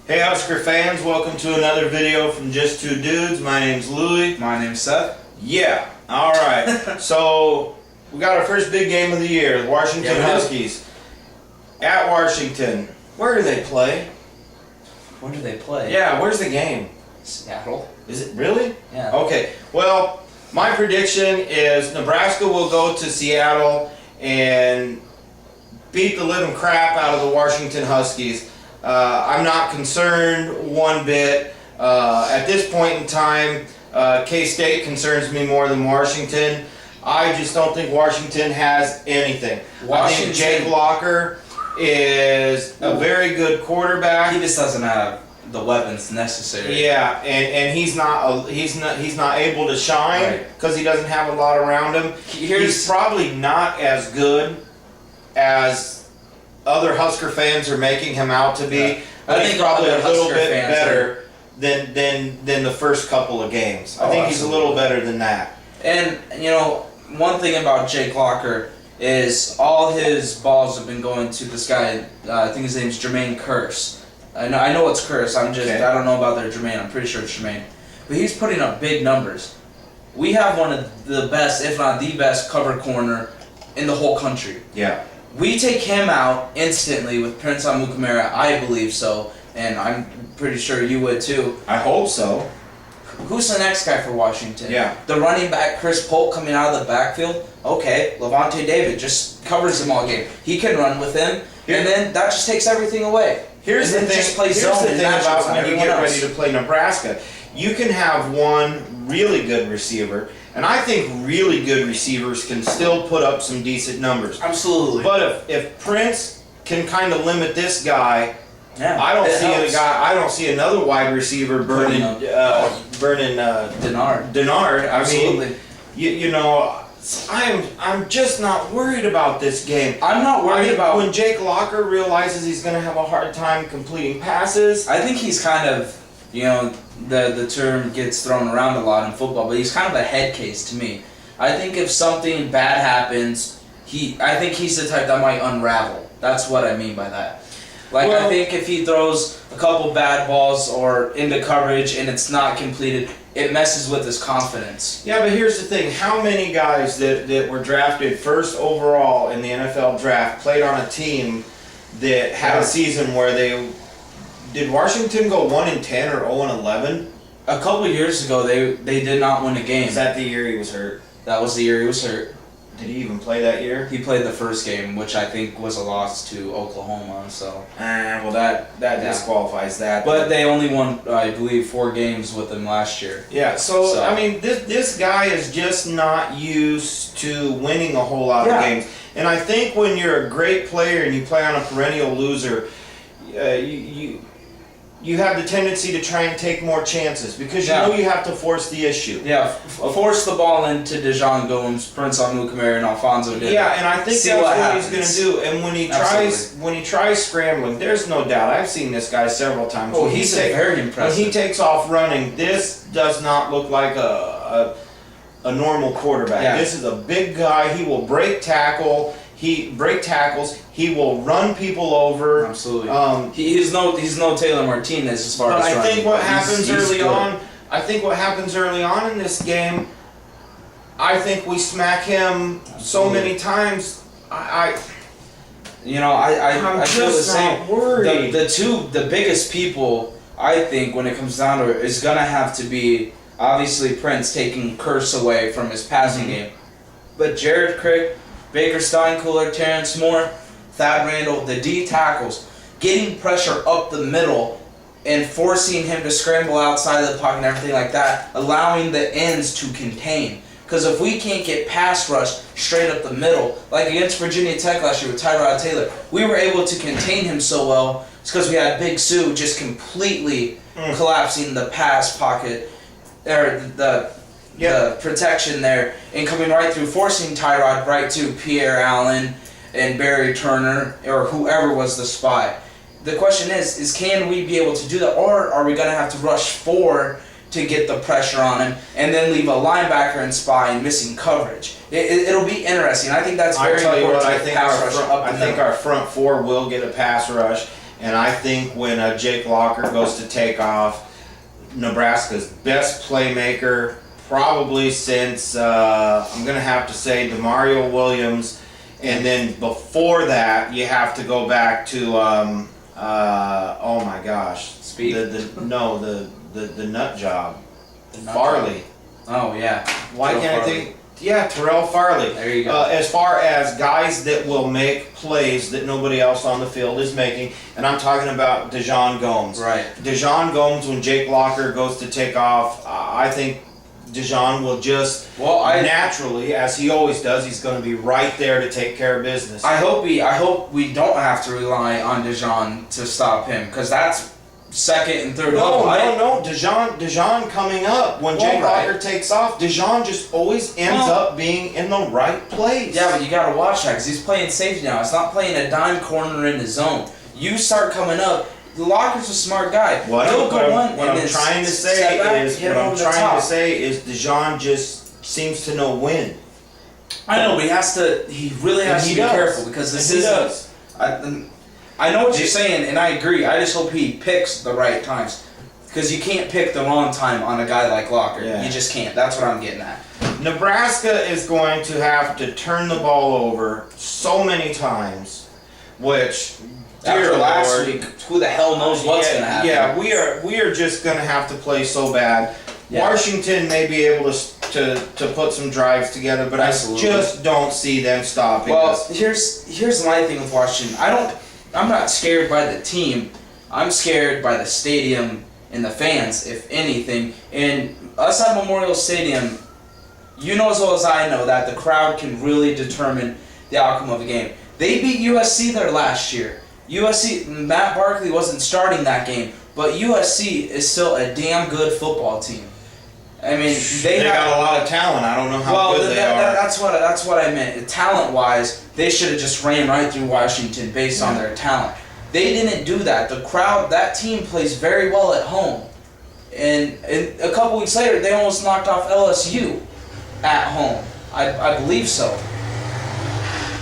Hey Husker fans, welcome to another video from Just Two Dudes. My name's Louie. My name's Seth. Yeah, alright. So, we got our first big game of the year, the Washington Huskies. At Washington. Where do they play? Where do they play? Yeah, where's the game? Seattle. Is it really? Yeah. Okay, well, my prediction is Nebraska will go to Seattle and beat the living crap out of the Washington Huskies. I'm not concerned one bit. At this point in time, K-State concerns me more than Washington. I just don't think Washington has anything. I think Jake Locker is a very good quarterback. He just doesn't have the weapons necessary. Yeah, and he's not able to shine because he doesn't have a lot around him. He's probably not as good as other Husker fans are making him out to be. Yeah. I think he's probably a little bit better than the first couple of games. I think he's a little better than that. And you know, one thing about Jake Locker is all his balls have been going to this guy. I think his name's Jermaine Kearse. I know it's Kearse. I don't know about their Jermaine. I'm pretty sure it's Jermaine. But he's putting up big numbers. We have one of the best, if not the best, cover corner in the whole country. Yeah. We take him out instantly with Prince Amukamara, I believe so, and I'm pretty sure you would too. I hope so. Who's the next guy for Washington? Yeah. The running back, Chris Polk, coming out of the backfield. Okay, Levante David just covers him all game. He can run with him, and then that just takes everything away. Here's the thing about when you get ready to play Nebraska. You can have one really good receiver, and I think really good receivers can still put up some decent numbers. Absolutely. But if Prince can kind of limit this guy, I don't see another wide receiver burning Denard. Absolutely. I mean, you know, I'm just not worried about this game. I'm not worried about when Jake Locker realizes he's going to have a hard time completing passes. I think he's kind of, you know, the term gets thrown around a lot in football, but he's kind of a head case to me. I think if something bad happens, I think he's the type that might unravel. That's what I mean by that. Like, I think if he throws a couple bad balls or into coverage and it's not completed, it messes with his confidence. Yeah, but here's the thing. How many guys that were drafted first overall in the NFL draft played on a team that had a season where they... Did Washington go 1-10 or 0-11? A couple years ago, they did not win a game. Is that the year he was hurt? That was the year he was hurt. Did he even play that year? He played the first game, which I think was a loss to Oklahoma. So. Well, that disqualifies that. But they only won, I believe, 4 games with him last year. Yeah. So I mean, this guy is just not used to winning a whole lot of games. And I think when you're a great player and you play on a perennial loser, you have the tendency to try and take more chances because you know you have to force the issue. Yeah, force the ball into DeJon Gomes, Prince Amukamara, and Alfonso Davis. Yeah, and I think that's what he's going to do. And when he tries scrambling, there's no doubt. I've seen this guy several times. Oh, he's very impressive. When he takes off running, this does not look like a normal quarterback. Yeah. This is a big guy. He will break tackles. He will run people over. Absolutely. He's no Taylor Martinez as far as running. I think what happens early on. I think what happens early on in this game. I think we smack him so many times. I feel the same. Worried. The biggest people I think when it comes down to it is gonna have to be obviously Prince taking Kearse away from his passing game, but Jared Crick, Baker Steinkuhler, Terrence Moore, Thad Randall, the D tackles, getting pressure up the middle and forcing him to scramble outside of the pocket and everything like that, allowing the ends to contain. Because if we can't get pass rush straight up the middle, like against Virginia Tech last year with Tyrod Taylor, we were able to contain him so well. It's because we had Big Sue just completely collapsing the pass pocket, or the protection there, and coming right through, forcing Tyrod right to Pierre Allen and Barry Turner, or whoever was the spy. The question is can we be able to do that, or are we going to have to rush 4 to get the pressure on him and then leave a linebacker and spy and missing coverage? It'll be interesting. I think that's very important. I think our front 4 will get a pass rush. And I think when Jake Locker goes to take off, Nebraska's best playmaker, probably since, I'm going to have to say, DeMario Williams. And then before that, you have to go back to, oh my gosh. Speed? The nut job. Nut Farley. Oh, yeah. Why Terrell can't I Farley. think? Yeah, Terrell Farley. There you go. As far as guys that will make plays that nobody else on the field is making, and I'm talking about Dejon Gomes. Right. Dejon Gomes, when Jake Locker goes to take off, I think Dejon will just naturally, as he always does, he's going to be right there to take care of business. I hope we don't have to rely on Dejon to stop him, because that's second and third. No. Dejon coming up when Jake Locker takes off, Dejon just always ends up being in the right place. Yeah, but you got to watch that because he's playing safety now. It's not playing a dime corner in the zone. You start coming up. Locker's a smart guy. What I'm trying to say is Dejon just seems to know when. I know, but he really has to be careful because this is. I know what you're saying, and I agree. I just hope he picks the right times. Because you can't pick the wrong time on a guy like Locker. Yeah. You just can't. That's what I'm getting at. Nebraska is going to have to turn the ball over so many times, which, after last week, who the hell knows what's going to happen. Yeah, we are just going to have to play so bad. Yeah. Washington may be able to put some drives together, but absolutely. I just don't see them stopping us. Here's my thing with Washington. I'm not scared by the team. I'm scared by the stadium and the fans, if anything. And us at Memorial Stadium, you know as well as I know that the crowd can really determine the outcome of a game. They beat USC there last year. Matt Barkley wasn't starting that game, but USC is still a damn good football team. I mean, they got a lot of talent. I don't know how good they are. That's what I meant. Talent-wise, they should have just ran right through Washington based on their talent. They didn't do that. The crowd, that team plays very well at home. And a couple weeks later, they almost knocked off LSU at home. I believe so.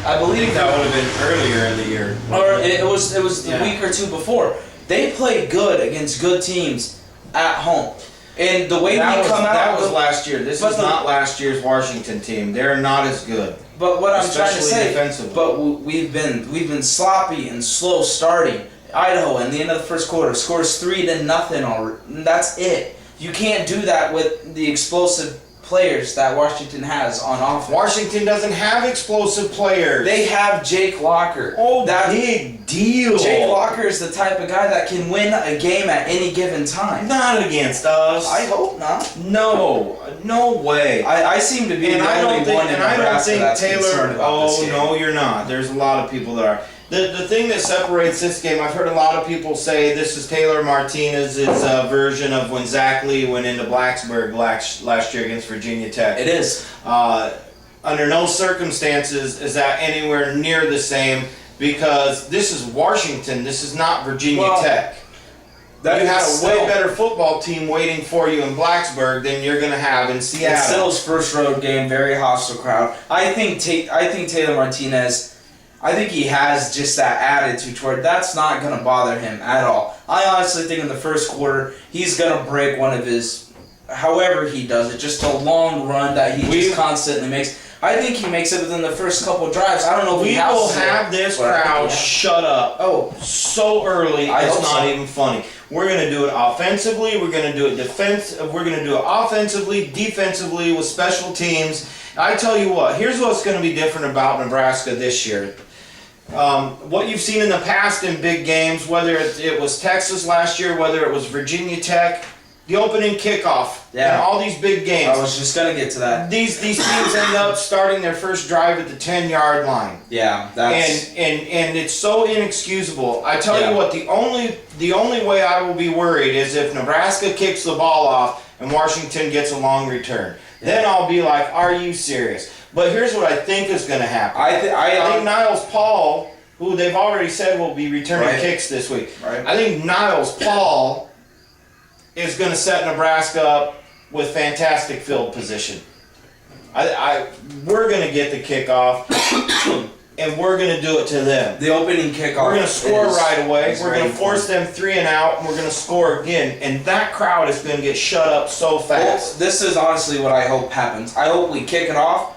I believe that would have been earlier in the year. Or it was the week or two before. They play good against good teams at home. And the way that was last year. This is not last year's Washington team. They're not as good. But what I'm trying to say, defensively. But we've been sloppy and slow starting. Idaho in the end of the first quarter scores 3-0. That's it. You can't do that with the explosive players that Washington has on offense. Washington doesn't have explosive players. They have Jake Locker. Oh, big deal. Jake Locker is the type of guy that can win a game at any given time. Not against us. I hope not. No way. I seem to be the only one in Nebraska that's concerned about this game. No, you're not. There's a lot of people that are. The thing that separates this game, I've heard a lot of people say this is Taylor Martinez's version of when Zach Lee went into Blacksburg last year against Virginia Tech. It is. Under no circumstances is that anywhere near the same because this is Washington. This is not Virginia Tech. You had a way better football team waiting for you in Blacksburg than you're going to have in Seattle. It's still his first road game, very hostile crowd. I think Taylor Martinez, I think he has just that attitude toward that's not going to bother him at all. I honestly think in the first quarter, he's going to break one of his, however he does it, just a long run that he just constantly makes. I think he makes it within the first couple drives. I don't know if we will have this crowd shut up so early it's not even funny. We're going to do it offensively. We're going to do it We're going to do it offensively, defensively, with special teams. I tell you what, here's what's going to be different about Nebraska this year. What you've seen in the past in big games, whether it was Texas last year, whether it was Virginia Tech, the opening kickoff, and all these big games. I was just going to get to that. These teams end up starting their first drive at the 10-yard line. Yeah, that's... And it's so inexcusable. I tell you what, the only way I will be worried is if Nebraska kicks the ball off and Washington gets a long return. Yeah. Then I'll be like, are you serious? But here's what I think is going to happen. I think Niles Paul, who they've already said will be returning kicks this week, I think Niles Paul is going to set Nebraska up with fantastic field position. We're going to get the kickoff. and we're going to do it to them. The opening kickoff. We're going to score right away. is We're going to very force them 3 and out, and we're going to score again. And that crowd is going to get shut up so fast. Well, this is honestly what I hope happens. I hope we kick it off.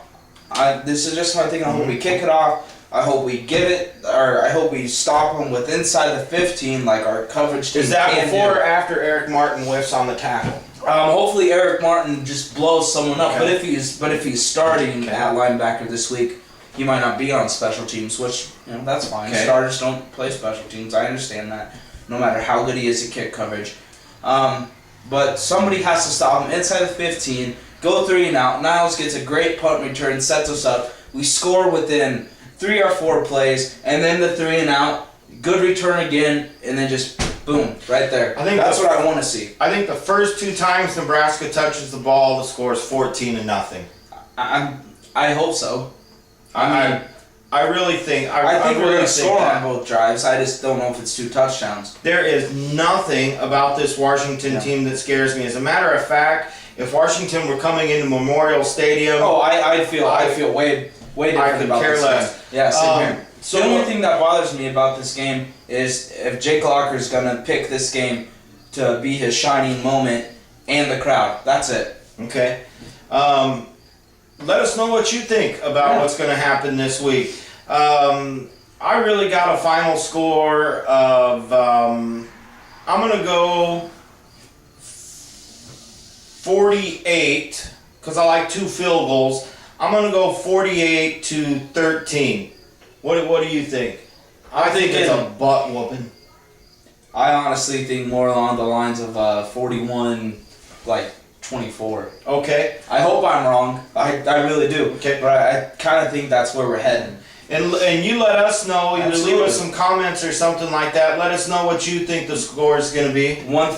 This is just my thing. I hope we kick it off. I hope we give it, or I hope we stop them with inside the 15, like our coverage team. Is that can before do. or after Eric Martin whiffs on the tackle? Hopefully Eric Martin just blows someone up. Okay. But if he's starting at linebacker this week, he might not be on special teams, which that's fine. Okay. Starters don't play special teams. I understand that. No matter how good he is at kick coverage, but somebody has to stop him inside the 15. Go 3 and out. Niles gets a great punt return, sets us up. We score within 3 or 4 plays, and then the 3 and out. Good return again, and then just boom, right there. I think that's what I want to see. I think the first 2 times Nebraska touches the ball, the score is 14-0. I hope so. I really think. I think we're really going to think score that. on both drives. I just don't know if it's 2 touchdowns. There is nothing about this Washington team that scares me. As a matter of fact, if Washington were coming into Memorial Stadium, I feel way different about care this less. game. Yeah, same here. So the only thing that bothers me about this game is if Jake Locker's gonna pick this game to be his shining moment and the crowd. That's it. Okay. Let us know what you think about what's going to happen this week. I really got a final score of, I'm going to go 48, because I like 2 field goals. I'm going to go 48-13. What do you think? I think it's a butt whooping. I honestly think more along the lines of 41-24. Okay. I hope I'm wrong. I really do. Okay. But I kind of think that's where we're heading. And you let us know, either leave us Absolutely. some comments or something like that. Let us know what you think the score is going to be. One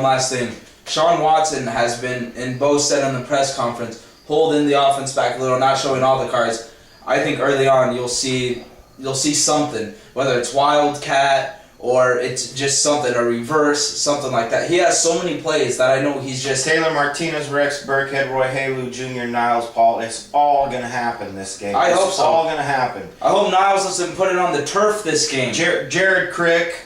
last thing. Sean Watson has been, and Bo said in the press conference, holding the offense back a little, not showing all the cards. I think early on you'll see something, whether it's Wildcat or it's just something, a reverse, something like that. He has so many plays that I know he's just... Taylor Martinez, Rex Burkhead, Roy Halou Jr., Niles Paul. It's all going to happen this game. I hope so. It's all going to happen. I hope Niles doesn't put it on the turf this game. Jared Crick,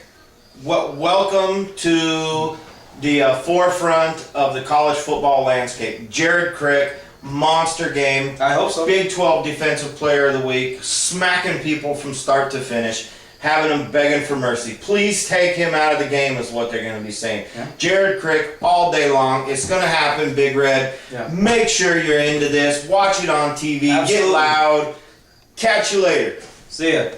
welcome to the forefront of the college football landscape. Jared Crick, monster game. I hope so. Big 12 Defensive Player of the Week, smacking people from start to finish, having them begging for mercy. Please take him out of the game is what they're going to be saying. Yeah. Jared Crick all day long. It's going to happen, Big Red. Yeah. Make sure you're into this. Watch it on TV. Absolutely. Get loud. Catch you later. See ya.